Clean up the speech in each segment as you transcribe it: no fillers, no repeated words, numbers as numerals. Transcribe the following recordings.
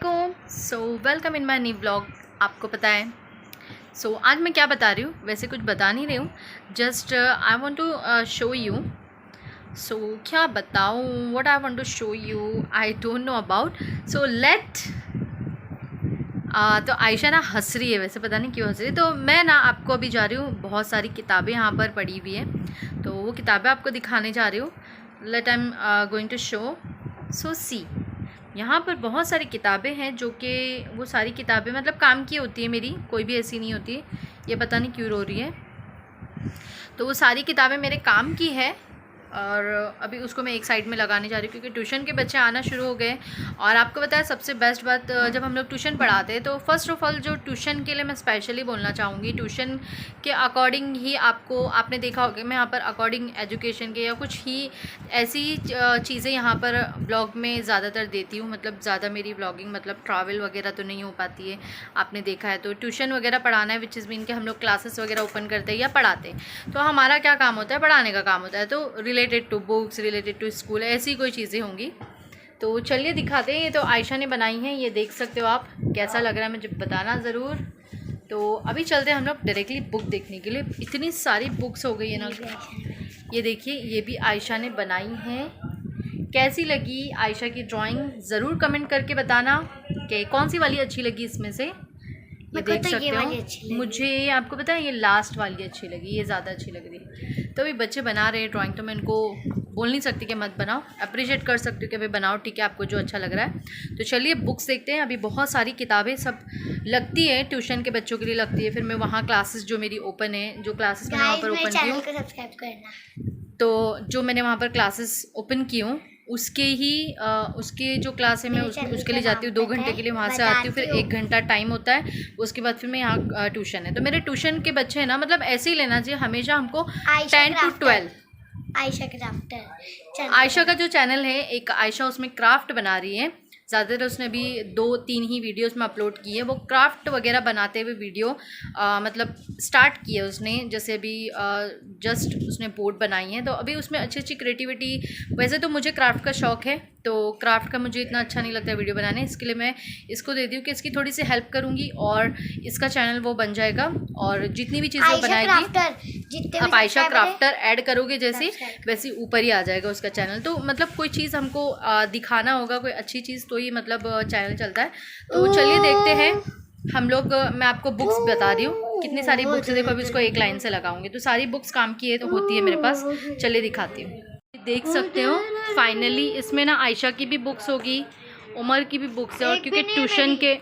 अस्सलामुअलैकुम। Welcome in my new blog. आपको पता है आज मैं क्या बता रही हूँ, वैसे कुछ बता नहीं रही हूँ, just I want to show you. क्या बताऊँ, what I want to show you, I don't know about. तो आयशा ना हंस रही है, वैसे पता नहीं क्यों हंस रही है। तो मैं ना आपको अभी जा रही हूँ, बहुत सारी किताबें यहाँ पर पड़ी हुई हैं, तो वो किताबें आपको दिखाने जा रही हूँ। Let I am going to show. See यहाँ पर बहुत सारी किताबें हैं, जो कि वो सारी किताबें मतलब काम की होती है मेरी, कोई भी ऐसी नहीं होती। ये पता नहीं क्यों रो रही है। तो वो सारी किताबें मेरे काम की है, और अभी उसको मैं एक साइड में लगाने जा रही हूँ, क्योंकि ट्यूशन के बच्चे आना शुरू हो गए। और आपको पता है सबसे बेस्ट बात, जब हम लोग ट्यूशन पढ़ाते हैं तो फर्स्ट ऑफ ऑल जो ट्यूशन के लिए मैं स्पेशली बोलना चाहूँगी, ट्यूशन के अकॉर्डिंग ही आपने देखा होगा मैं यहाँ पर अकॉर्डिंग एजुकेशन के या कुछ ही ऐसी चीज़ें यहाँ पर ब्लॉग में ज़्यादातर देती हूँ। मतलब ज़्यादा मेरी ब्लॉगिंग मतलब ट्रैवल वगैरह तो नहीं हो पाती है, आपने देखा है। तो ट्यूशन वगैरह पढ़ाना है, विच इज़ मीन कि हम लोग क्लासेस वगैरह ओपन करते हैं या पढ़ाते हैं, तो हमारा क्या काम होता है, पढ़ाने का काम होता है। तो related to books, related to school, ऐसी कोई चीज़ें होंगी। तो चलिए दिखाते हैं। ये तो आयशा ने बनाई हैं, ये देख सकते हो आप। कैसा लग रहा है मुझे बताना ज़रूर। तो अभी चलते हैं हम लोग डायरेक्टली बुक देखने के लिए। इतनी सारी बुक्स हो गई है ना। ये देखिए, ये भी आयशा ने बनाई हैं। कैसी लगी आयशा की ड्राइंग, ज़रूर कमेंट करके बताना कि कौन सी वाली अच्छी लगी इसमें से। ये देख सकते हो। मुझे आपको पता है ये लास्ट वाली अच्छी लगी, ये ज़्यादा अच्छी लग रही है। तो अभी बच्चे बना रहे हैं ड्राइंग, तो मैं इनको बोल नहीं सकती कि मत बनाओ, अप्रिशिएट कर सकती हूँ कि भाई बनाओ, ठीक है, आपको जो अच्छा लग रहा है। तो चलिए बुक्स देखते हैं। अभी बहुत सारी किताबें सब लगती है, ट्यूशन के बच्चों के लिए लगती है। फिर मैं वहाँ क्लासेस जो मेरी ओपन है, जो क्लासेस मैंने वहाँ पर ओपन की हूँ, तो जो मैंने वहाँ पर क्लासेस ओपन की हूँ उसके जो क्लास है मैं उसके लिए जाती हूँ 2 घंटे के लिए। वहाँ से आती हूँ, फिर 1 घंटा टाइम होता है, उसके बाद फिर मैं यहाँ ट्यूशन है। तो मेरे ट्यूशन के बच्चे हैं ना, मतलब ऐसे ही लेना चाहिए हमेशा हमको 10 to 12। आयशा का जो चैनल है एक, आयशा उसमें क्राफ्ट बना रही है। ज़्यादातर उसने अभी 2-3 ही वीडियोस में अपलोड की है। वो क्राफ्ट वगैरह बनाते हुए वीडियो मतलब स्टार्ट की है उसने। जैसे अभी जस्ट उसने बोर्ड बनाई है, तो अभी उसमें अच्छी अच्छी क्रिएटिविटी। वैसे तो मुझे क्राफ्ट का शौक़ है, तो क्राफ्ट का मुझे इतना अच्छा नहीं लगता है वीडियो बनाने, इसके लिए मैं इसको देती हूँ कि इसकी थोड़ी सी हेल्प करूँगी और इसका चैनल वो बन जाएगा। और जितनी भी चीज़ें बनाएगी, आप आयशा क्राफ्टर ऐड करोगे जैसे, वैसे ऊपर ही आ जाएगा उसका चैनल। तो मतलब कोई चीज़ हमको दिखाना होगा, कोई अच्छी चीज़, तो ही मतलब चैनल चलता है। तो चलिए देखते हैं हम लोग। मैं आपको बुक्स बता रही हूँ, कितनी सारी बुक्स है। देखो अभी इसको एक लाइन से लगाऊंगी तो सारी बुक्स काम की है, तो होती है मेरे पास। चलिए दिखाती हूँ। देख सकते हो फाइनली इसमें ना आयशा की भी बुक्स होगी, उमर की भी बुक्स है। और क्योंकि ट्यूशन के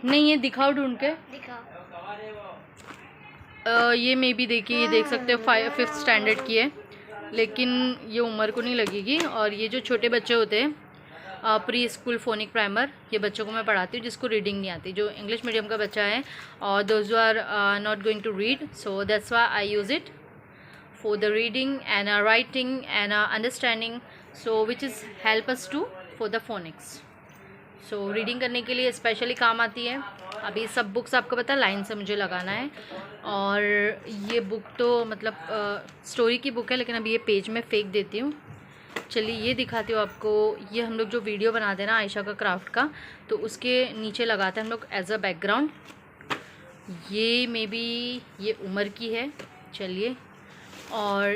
नहीं है, दिखाओ ढूंढ के। ये मे भी देखिए, ये देख सकते हो 5th स्टैंडर्ड की है, लेकिन ये उमर को नहीं लगेगी। और ये जो छोटे बच्चे होते हैं, प्री स्कूल फोनिक प्राइमर, ये बच्चों को मैं पढ़ाती हूँ जिसको रीडिंग नहीं आती, जो इंग्लिश मीडियम का बच्चा है, और those are not going to read, so that's why I use it for the reading and writing and understanding, so which is help us to for the phonics. so reading करने के लिए specially काम आती है। अभी सब books आपको पता है लाइन से मुझे लगाना है। और ये बुक तो मतलब स्टोरी की बुक है, लेकिन अभी ये पेज में फेंक देती हूँ। चलिए ये दिखाती हूँ आपको। ये हम लोग जो वीडियो बनाते हैं ना आयशा का क्राफ्ट का, तो उसके नीचे लगाते हैं हम लोग एज अ बैकग्राउंड। ये मे बी ये उमर की है। चलिए, और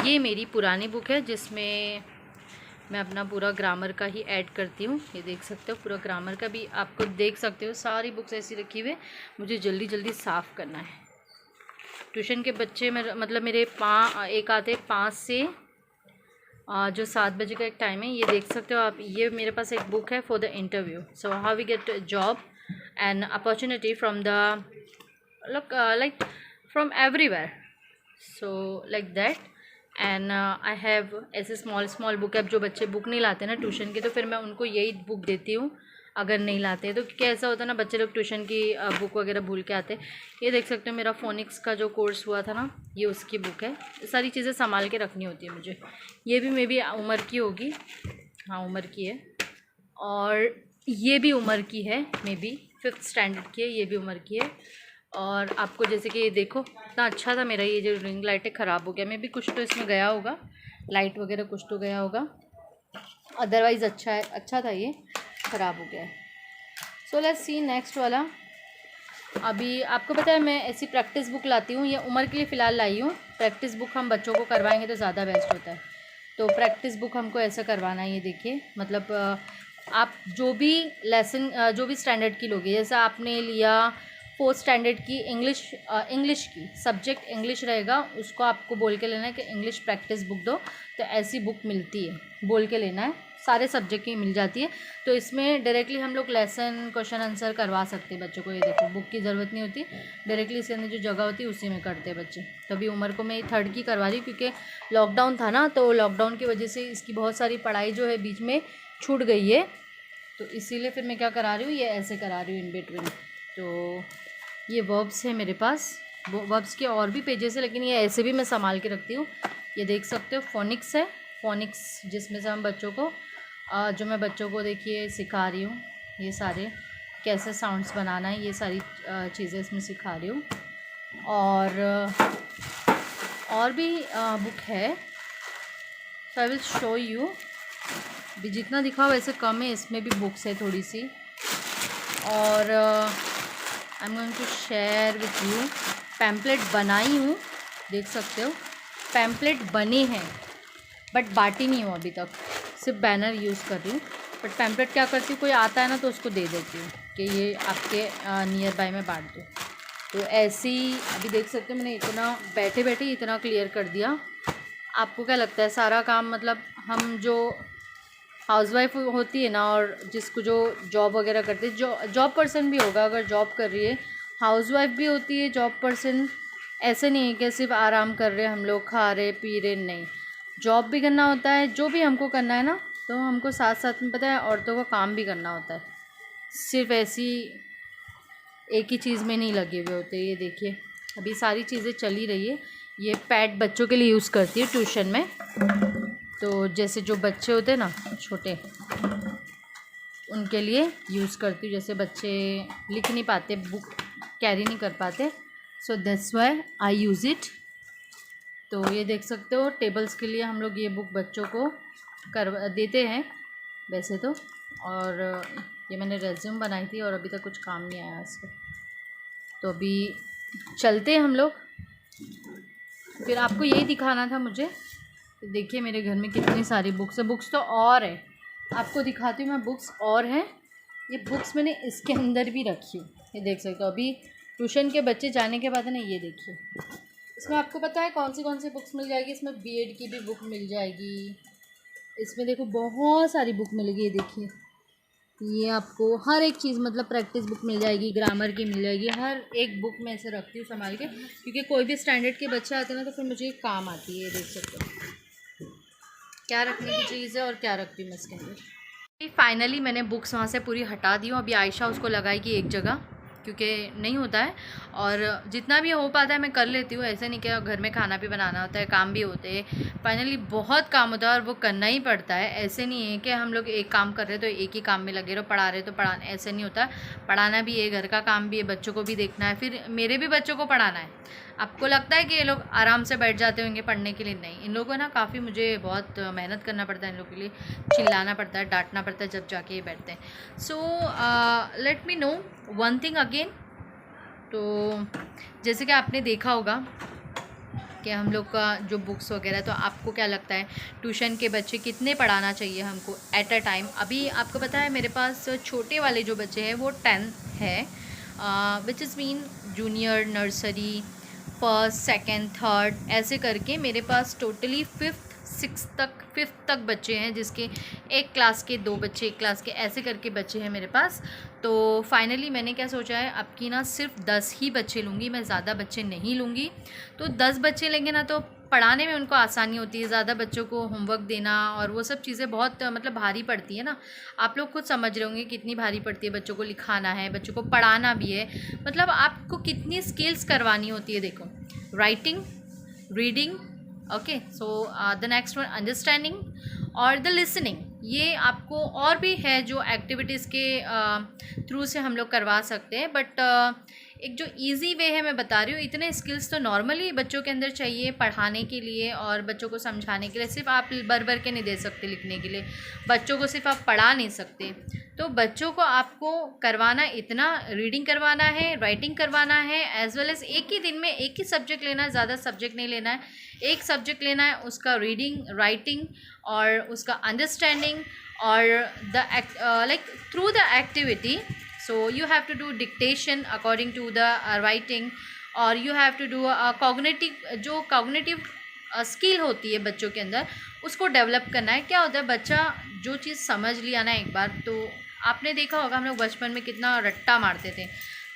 ये मेरी पुरानी बुक है जिसमें मैं अपना पूरा ग्रामर का ही ऐड करती हूँ। ये देख सकते हो, पूरा ग्रामर का भी आपको देख सकते हो। सारी बुक्स ऐसी रखी हुई है, मुझे जल्दी जल्दी साफ़ करना है। ट्यूशन के बच्चे मतलब मेरे एक आते 5 से जो 7 बजे का एक टाइम है। ये देख सकते हो आप, ये मेरे पास एक बुक है for the interview, so how we get job and opportunity from the like from everywhere, so like that. And I have ऐसे स्मॉल बुक। अब जो बच्चे बुक नहीं लाते ना ट्यूशन के, तो फिर मैं उनको यही बुक देती हूँ अगर नहीं लाते हैं। तो क्योंकि ऐसा होता है ना, बच्चे लोग ट्यूशन की बुक वगैरह भूल के आते हैं। ये देख सकते हो मेरा फोनिक्स का जो कोर्स हुआ था ना, ये उसकी बुक है। सारी चीज़ें संभाल के रखनी होती है मुझे। ये भी मे बी उमर की होगी, हाँ उमर की है। और ये भी उमर की है, मे बी 5th स्टैंडर्ड की है, ये भी उमर की है। और आपको जैसे कि ये देखो, इतना अच्छा था मेरा ये जो रिंग लाइट है, ख़राब हो गया। मे बी कुछ तो इसमें गया होगा, लाइट वगैरह कुछ तो गया होगा, अदरवाइज़ अच्छा है, अच्छा था ये। ख़राब हो गया है। सो लेट्स सी नेक्स्ट वाला। अभी आपको पता है मैं ऐसी प्रैक्टिस बुक लाती हूँ, ये उम्र के लिए फ़िलहाल लाई हूँ। प्रैक्टिस बुक हम बच्चों को करवाएंगे तो ज़्यादा बेस्ट होता है। तो प्रैक्टिस बुक हमको ऐसा करवाना है, ये देखिए। मतलब आप जो भी लेसन जो भी स्टैंडर्ड की लोगे, जैसे आपने लिया 4th स्टैंडर्ड की इंग्लिश की सब्जेक्ट इंग्लिश रहेगा, उसको आपको बोल के लेना है कि इंग्लिश प्रैक्टिस बुक दो। तो ऐसी बुक मिलती है, बोल के लेना है, सारे सब्जेक्ट की मिल जाती है। तो इसमें डायरेक्टली हम लोग लेसन क्वेश्चन आंसर करवा सकते हैं बच्चों को। ये देखो बुक की ज़रूरत नहीं होती, डायरेक्टली इसके अंदर जो जगह होती है उसी में करते हैं बच्चे। तो अभी उम्र को मैं 3rd की करवा रही हूँ, क्योंकि लॉकडाउन था ना, तो लॉकडाउन की वजह से इसकी बहुत सारी पढ़ाई जो है बीच में छूट गई है। तो इसीलिए फिर मैं क्या करा रही हूँ, ये ऐसे करा रही हूँ इन बिटवीन। तो ये वर्ब्स है मेरे पास, वर्ब्स के और भी पेजेस है, लेकिन ये ऐसे भी मैं संभाल के रखती हूँ। ये देख सकते हो फोनिक्स है, फोनिक्स जिसमें से हम बच्चों को जो मैं बच्चों को देखिए सिखा रही हूँ, ये सारे कैसे साउंड्स बनाना है, ये सारी चीज़ें इसमें सिखा रही हूँ। और भी बुक है, सो आई विल शो यू। भी जितना दिखा वैसे कम है, इसमें भी बुक्स है थोड़ी सी। और I am going to share with you. Pamphlet बनाई हूँ, देख सकते हो पैम्पलेट बने हैं, बट बांटी नहीं हूँ अभी तक, सिर्फ बैनर यूज़ कर रही हूँ। बट पैम्पलेट क्या करती हूँ, कोई आता है ना तो उसको दे देती हूँ कि ये आपके नियर बाय में बांट दो। तो ऐसी अभी देख सकते हो मैंने इतना बैठे बैठे इतना क्लियर कर दिया। आपको क्या लगता है सारा काम, मतलब हम जो हाउसवाइफ होती है ना, और जिसको जो जॉब वगैरह करते हैं, जो जॉब पर्सन भी होगा अगर जॉब कर रही है, हाउसवाइफ भी होती है जॉब पर्सन। ऐसे नहीं है कि सिर्फ आराम कर रहे हम लोग, खा रहे पी रहे, नहीं, जॉब भी करना होता है। जो भी हमको करना है ना, तो हमको साथ साथ में पता है औरतों को काम भी करना होता है, सिर्फ ऐसी एक ही चीज़ में नहीं लगे हुए होते। ये देखिए अभी सारी चीज़ें चली रही है। ये पैड बच्चों के लिए यूज़ करती है ट्यूशन में। तो जैसे जो बच्चे होते हैं ना छोटे, उनके लिए यूज़ करती हूँ। जैसे बच्चे लिख नहीं पाते, बुक कैरी नहीं कर पाते, सो that's why I use it. तो ये देख सकते हो टेबल्स के लिए हम लोग ये बुक बच्चों को करवा देते हैं वैसे तो। और ये मैंने रेज्यूम बनाई थी और अभी तक कुछ काम नहीं आया इसका। तो अभी चलते हैं हम लोग। फिर आपको यही दिखाना था मुझे। देखिए मेरे घर में कितनी सारी बुक्स है, बुक्स तो और है, आपको दिखाती हूँ मैं। बुक्स और हैं, ये बुक्स मैंने इसके अंदर भी रखी हूँ, ये देख सकते हो। अभी ट्यूशन के बच्चे जाने के बाद है ना, ये देखिए इसमें आपको पता है कौन सी बुक्स मिल जाएगी। इसमें बीएड की भी बुक मिल जाएगी, इसमें देखो बहुत सारी बुक मिलेगी। ये देखिए ये आपको हर एक चीज़, मतलब प्रैक्टिस बुक मिल जाएगी, ग्रामर की मिल जाएगी, हर एक बुक मैं ऐसे रखती हूँ संभाल के, क्योंकि कोई भी स्टैंडर्ड के बच्चे आते हैं ना तो फिर मुझे काम आती है। देख सकते हो क्या रखने की चीज़ है और क्या रखती हूँ मैं इसके अंदर। फाइनली मैंने बुक्स वहाँ से पूरी हटा दी हूँ। अभी आयशा उसको लगाएगी एक जगह, क्योंकि नहीं होता है, और जितना भी हो पाता है मैं कर लेती हूँ। ऐसे नहीं कि घर में खाना भी बनाना होता है, काम भी होते हैं, फाइनली बहुत काम होता है और वो करना ही पड़ता है। ऐसे नहीं है कि हम लोग एक काम कर रहे तो एक ही काम में लगे रहो, पढ़ा रहे तो पढ़ाना, ऐसे नहीं होता। पढ़ाना भी है, घर का काम भी है, बच्चों को भी देखना है, फिर मेरे भी बच्चों को पढ़ाना है। आपको लगता है कि ये लोग आराम से बैठ जाते होंगे पढ़ने के लिए, नहीं, इन लोगों को ना काफ़ी मुझे बहुत मेहनत करना पड़ता है, इन लोगों के लिए चिल्लाना पड़ता है, डांटना पड़ता है, जब जाके ये बैठते हैं। So let me know one thing again. तो जैसे कि आपने देखा होगा कि हम लोग का जो बुक्स वगैरह, तो आपको क्या लगता है ट्यूशन के बच्चे कितने पढ़ाना चाहिए हमको एट अ टाइम। अभी आपको पता है मेरे पास छोटे वाले जो बच्चे हैं वो 10 है, which is mean junior nursery, first second third, ऐसे करके मेरे पास टोटली 5th तक बच्चे हैं, जिसके एक क्लास के 2 बच्चे, एक क्लास के, ऐसे करके बच्चे हैं मेरे पास। तो फाइनली मैंने क्या सोचा है, अब की ना सिर्फ 10 ही बच्चे लूँगी मैं, ज़्यादा बच्चे नहीं लूँगी। तो 10 बच्चे लेंगे ना तो पढ़ाने में उनको आसानी होती है। ज़्यादा बच्चों को होमवर्क देना और वो सब चीज़ें बहुत मतलब भारी पड़ती है ना। आप लोग खुद समझ रहे होंगे कितनी भारी पड़ती है, बच्चों को लिखाना है, बच्चों को पढ़ाना भी है, मतलब आपको कितनी स्किल्स करवानी होती है। देखो writing, reading, okay, so the next one understanding और द लिसनिंग। ये आपको और भी है जो एक्टिविटीज़ के थ्रू से हम लोग करवा सकते हैं, बट एक जो इजी वे है मैं बता रही हूँ। इतने स्किल्स तो नॉर्मली बच्चों के अंदर चाहिए पढ़ाने के लिए और बच्चों को समझाने के लिए। सिर्फ आप भर के नहीं दे सकते लिखने के लिए, बच्चों को सिर्फ आप पढ़ा नहीं सकते। तो बच्चों को आपको करवाना इतना, रीडिंग करवाना है, राइटिंग करवाना है, एज वेल एज एक ही दिन में एक ही सब्जेक्ट लेना है, ज़्यादा सब्जेक्ट नहीं लेना है। एक सब्जेक्ट लेना है, उसका रीडिंग, राइटिंग और उसका अंडरस्टैंडिंग और the like through the activity. So you have to do dictation according to the writing, और you have to do cognitive, जो कॉग्निटिव स्किल होती है बच्चों के अंदर, उसको डेवलप करना है। क्या होता है, बच्चा जो चीज़ समझ लिया ना एक बार, तो आपने देखा होगा हम लोग बचपन में कितना रट्टा मारते थे,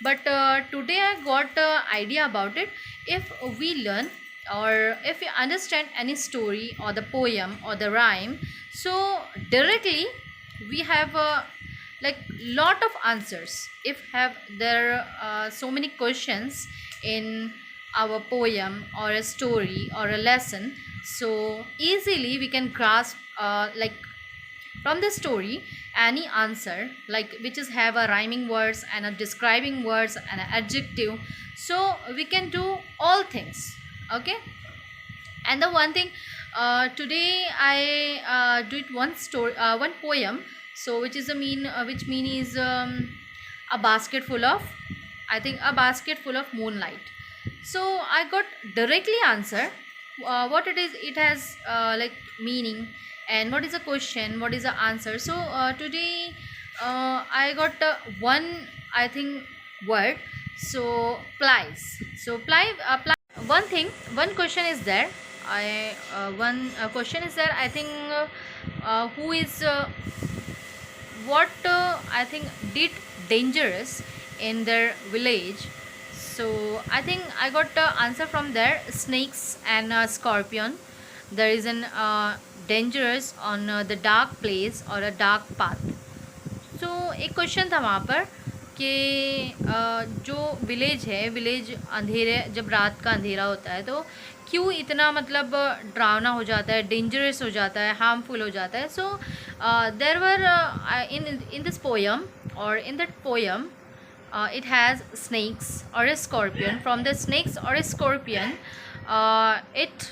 but today I got idea about it. If we learn or if you understand any story or the poem or the rhyme, so directly we have like lot of answers. If have there so many questions in our poem or a story or a lesson, so easily we can grasp like from the story any answer, like which is have a rhyming words and a describing words and an adjective, so we can do all things. Okay. And the one thing, today I do it one story, one poem, so which is which mean is a basket full of, I think a basket full of moonlight. So I got directly answer what it is. It has like meaning, and what is the question, what is the answer. So today I got one, I think, word. So plies. So ply, one thing, one question is there. One question is there, I think, who is what I think did dangerous in their village. So I think I got answer from there. Snakes and scorpion, there is an dangerous on the dark place or a dark path. So एक question था वहाँ पर कि जो village है, village अंधेरे, जब रात का अंधेरा होता है तो क्यों इतना मतलब डरावना हो जाता है, डेंजरस हो जाता है, हार्मफुल हो जाता है. सो देर वर इन दिस पोयम और in that poem it has snakes or a scorpion. From the snakes or a scorpion, it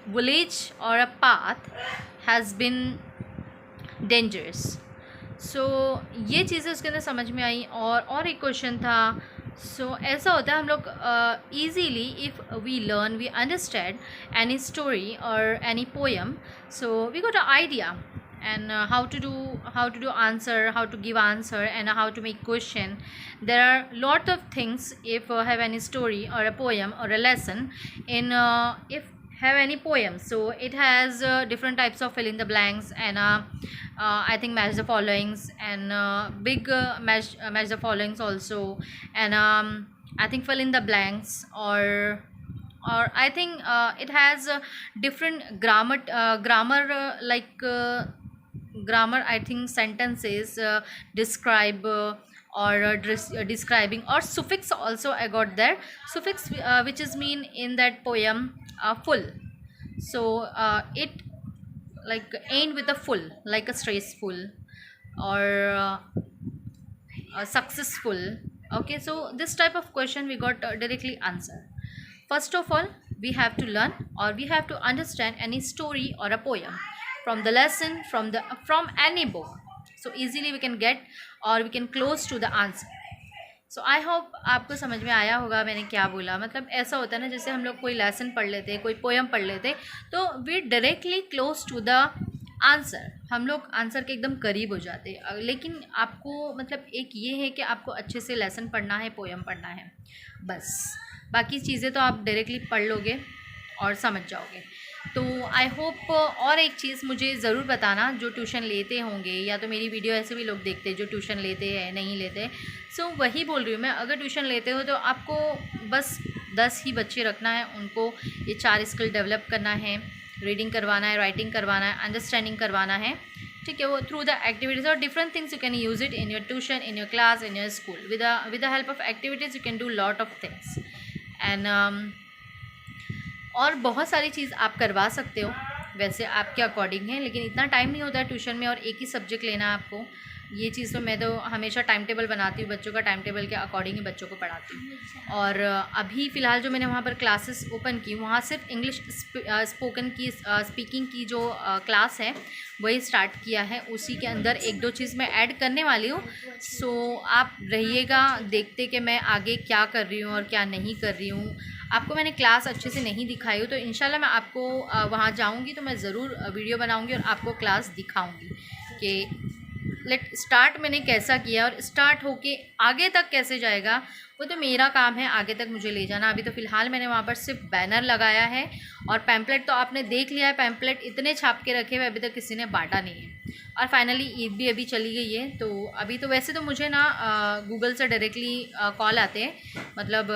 village or a path has been dangerous. So ये चीज़ें उसके अंदर समझ में आई. और एक क्वेश्चन था. सो ऐसा होता है हम लोग easily, if we learn, we understand any story और any poem, so we got a idea and how to do answer, how to give answer, and how to make question. There are lot of things if have any story or a poem or a lesson in if have any poem, so it has different types of fill in the blanks, and I think match the followings, and big match the followings also, and I think fill in the blanks, or I think it has different grammar like grammar, I think sentences describe or describing, or suffix also I got there. Suffix which is mean in that poem full. So it like end with a full, like a stressful or successful. Okay, so this type of question we got directly answer. First of all, we have to learn or we have to understand any story or a poem from the lesson, from any book, so easily we can get or we can close to the answer. So I hope आपको समझ में आया होगा मैंने क्या बोला. मतलब ऐसा होता है ना, जैसे हम लोग कोई लेसन पढ़ लेते, कोई पोएम पढ़ लेते, तो we directly close to the answer, हम लोग आंसर के एकदम करीब हो जाते. लेकिन आपको मतलब एक ये है कि आपको अच्छे से लेसन पढ़ना है, पोएम पढ़ना है, बस. बाकी चीज़ें तो आप डायरेक्टली पढ़ लोगे और समझ जाओगे. तो आई होप. और एक चीज़ मुझे ज़रूर बताना, जो ट्यूशन लेते होंगे, या तो मेरी वीडियो ऐसे भी लोग देखते हैं जो ट्यूशन लेते हैं, नहीं लेते. सो वही बोल रही हूँ मैं, अगर ट्यूशन लेते हो तो आपको बस 10 ही बच्चे रखना है, उनको ये 4 स्किल डेवलप करना है. रीडिंग करवाना है, राइटिंग करवाना है, अंडरस्टैंडिंग करवाना है, ठीक है. वो थ्रू द एक्टिविटीज़ और different things you can use it in your tuition, in your class, in your school. With the help of activities you can do lot of things. And और बहुत सारी चीज़ आप करवा सकते हो वैसे आपके अकॉर्डिंग है, लेकिन इतना टाइम नहीं होता है ट्यूशन में और एक ही सब्जेक्ट लेना आपको. ये चीज़ तो मैं तो हमेशा टाइम टेबल बनाती हूँ, बच्चों का टाइम टेबल के अकॉर्डिंग ही बच्चों को पढ़ाती हूँ। और अभी फ़िलहाल जो मैंने वहाँ पर क्लासेस ओपन की, वहाँ सिर्फ इंग्लिश स्पोकन की स्पीकिंग की जो क्लास है वही स्टार्ट किया है। उसी के अंदर एक दो चीज़ मैं ऐड करने वाली हूँ। सो आप रहिएगा देखते कि मैं आगे क्या कर रही हूँ और क्या नहीं कर रही हूँ। आपको मैंने क्लास अच्छे से नहीं दिखाई हो तो इंशाल्लाह मैं आपको वहाँ जाऊँगी तो मैं ज़रूर वीडियो बनाऊँगी और आपको क्लास दिखाऊँगी कि लेट स्टार्ट मैंने कैसा किया और स्टार्ट होके आगे तक कैसे जाएगा, वो तो मेरा काम है आगे तक मुझे ले जाना। अभी तो फ़िलहाल मैंने वहाँ पर सिर्फ बैनर लगाया है और पैम्पलेट तो आपने देख लिया है, पैम्पलेट इतने छाप के रखे हुए अभी तक किसी ने बांटा नहीं है। और फाइनली ईद भी अभी चली गई है, तो अभी तो वैसे तो मुझे ना गूगल से डायरेक्टली कॉल आते हैं, मतलब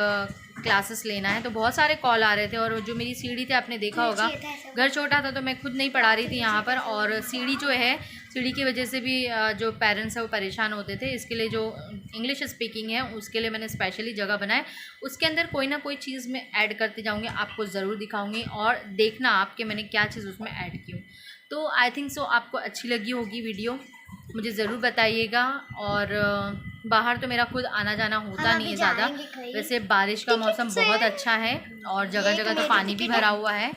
क्लासेस लेना है तो बहुत सारे कॉल आ रहे थे। और जो मेरी सीढ़ी थी आपने देखा होगा, घर छोटा था तो मैं खुद नहीं पढ़ा रही थी यहाँ पर, और सीढ़ी जो है सीढ़ी की वजह से भी जो पेरेंट्स है वो परेशान होते थे। इसके लिए जो इंग्लिश स्पीकिंग है उसके लिए मैंने स्पेशली जगह बनाए, उसके अंदर कोई ना कोई चीज़ मैं ऐड करते जाऊँगी, आपको ज़रूर दिखाऊँगी और देखना आप कि मैंने क्या चीज़ उसमें ऐड की हो। तो आई थिंक सो आपको अच्छी लगी होगी वीडियो, मुझे ज़रूर बताइएगा। और बाहर तो मेरा खुद आना जाना होता नहीं है ज़्यादा, वैसे बारिश का मौसम बहुत अच्छा है और जगह जगह तो पानी भी भरा हुआ है।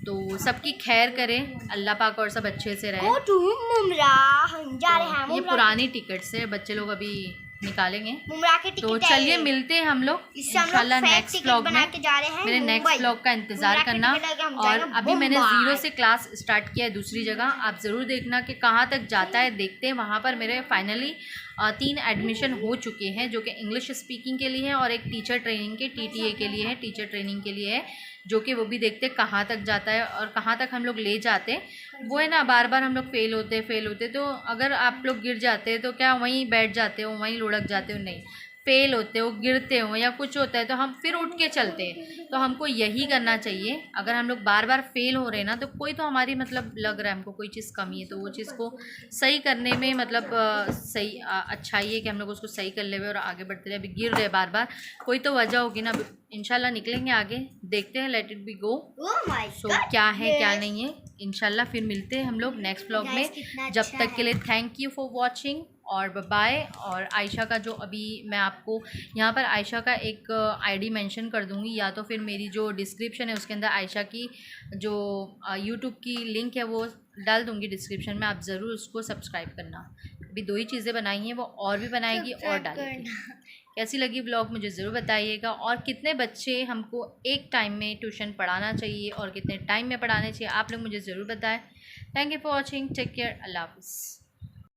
तो सबकी खैर करें अल्लाह पाक और सब अच्छे से रहे। ये पुरानी टिकट से बच्चे लोग अभी निकालेंगे, तो चलिए मिलते हैं हम लोग इंशाल्लाह नेक्स्ट व्लॉग में। मेरे नेक्स्ट व्लॉग का इंतज़ार करना। और अभी मैंने ज़ीरो से क्लास स्टार्ट किया है दूसरी जगह, आप ज़रूर देखना कि कहाँ तक जाता है, देखते हैं। वहाँ पर मेरे फाइनली 3 एडमिशन हो चुके हैं जो कि इंग्लिश स्पीकिंग के लिए है और एक टीचर ट्रेनिंग के TTA के लिए है, टीचर ट्रेनिंग के लिए है, जो कि वो भी देखते कहाँ तक जाता है और कहाँ तक हम लोग ले जाते हैं। वो है ना, बार बार हम लोग फेल होते तो अगर आप लोग गिर जाते हैं तो क्या वहीं बैठ जाते हो, वहीं लुढ़क जाते हो? नहीं, फेल होते हो, गिरते हो या कुछ होता है तो हम फिर उठ के चलते हैं। तो हमको यही करना चाहिए। अगर हम लोग बार बार फेल हो रहे हैं ना तो कोई तो हमारी मतलब लग रहा है हमको कोई चीज़ कमी है, तो वो चीज़ को सही करने में मतलब सही अच्छाई है कि हम लोग उसको सही कर ले और आगे बढ़ते रहे। अभी गिर रहे बार बार, कोई तो वजह होगी ना। इंशाल्लाह निकलेंगे आगे, देखते हैं, लेट इट बी गो। सो क्या है क्या नहीं है, इंशाल्लाह फिर मिलते हैं हम लोग नेक्स्ट व्लॉग में। जब तक के लिए थैंक यू फॉर वॉचिंग और बाय। और आयशा का जो अभी मैं आपको यहाँ पर आयशा का एक ID मेंशन कर दूँगी, या तो फिर मेरी जो डिस्क्रिप्शन है उसके अंदर आयशा की जो यूट्यूब की लिंक है वो डाल दूँगी डिस्क्रिप्शन में, आप ज़रूर उसको सब्सक्राइब करना। अभी 2 ही चीज़ें बनाई हैं, वो और भी बनाएगी और डालेगी। कैसी लगी व्लॉग मुझे ज़रूर बताइएगा। और कितने बच्चे हमको एक टाइम में ट्यूशन पढ़ाना चाहिए और कितने टाइम में पढ़ाने चाहिए आप लोग मुझे ज़रूर बताएं। Thank you for watching, take care, अल्लाह हाफ़िज़।